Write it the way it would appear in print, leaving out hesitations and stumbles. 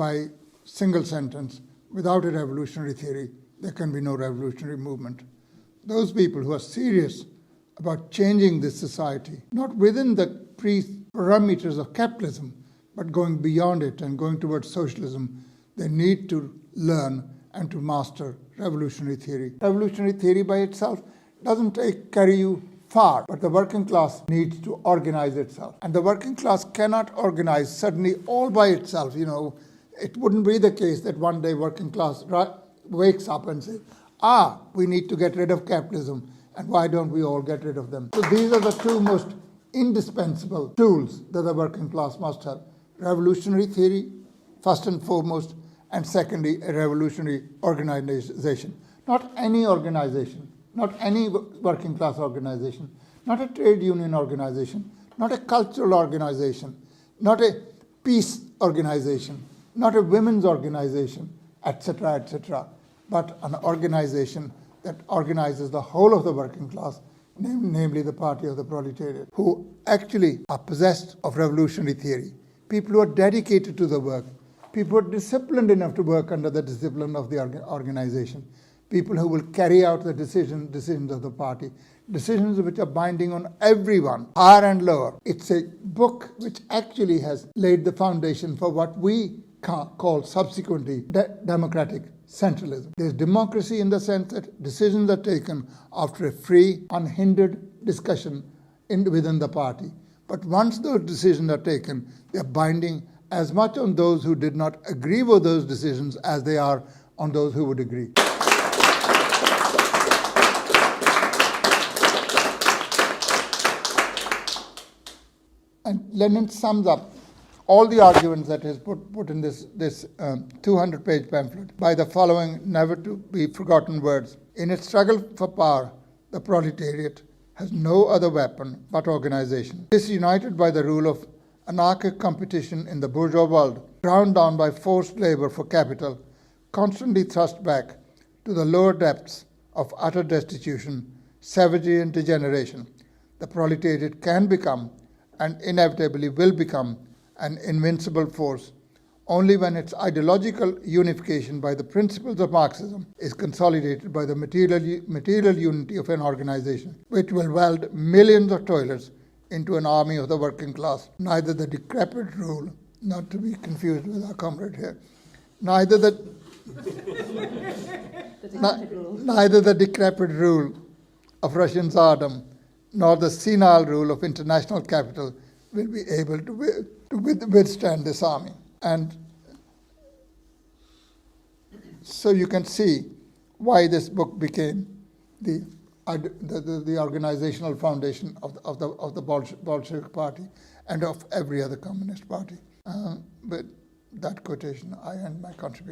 by single sentence, without a revolutionary theory, there can be no revolutionary movement. Those people who are serious about changing this society, not within the parameters of capitalism, but going beyond it and going towards socialism, they need to learn and to master revolutionary theory. Revolutionary theory by itself doesn't carry you far, but the working class needs to organize itself. And the working class cannot organize suddenly all by itself. It wouldn't be the case that one day working class wakes up and says, we need to get rid of capitalism, and why don't we all get rid of them? So these are the two most indispensable tools that the working class must have. Revolutionary theory, first and foremost, and secondly, a revolutionary organization. Not any organization, not any working class organization, not a trade union organization, not a cultural organization, not a peace organization, not a women's organization, etc., but an organization that organizes the whole of the working class, namely the party of the proletariat, who actually are possessed of revolutionary theory. People who are dedicated to the work, people who are disciplined enough to work under the discipline of the organization, people who will carry out the decisions of the party, decisions which are binding on everyone, higher and lower. It's a book which actually has laid the foundation for what we call subsequently democratic centralism. There's democracy in the sense that decisions are taken after a free, unhindered discussion within the party. But once those decisions are taken, they're binding as much on those who did not agree with those decisions as they are on those who would agree. And Lenin sums up all the arguments that is put in this 200-page pamphlet by the following never-to-be-forgotten words. In its struggle for power, the proletariat has no other weapon but organization. Disunited by the rule of anarchic competition in the bourgeois world, ground down by forced labor for capital, constantly thrust back to the lower depths of utter destitution, savagery and degeneration, the proletariat can become, and inevitably will become, an invincible force only when its ideological unification by the principles of Marxism is consolidated by the material unity of an organization, which will weld millions of toilers into an army of the working class. Neither the decrepit rule, not to be confused with our comrade here, neither the decrepit rule of Russian Tsardom, nor the senile rule of international capital will be able to withstand this army. And so you can see why this book became the organizational foundation of the Bolshevik Party and of every other communist party. With that quotation, I end my contribution.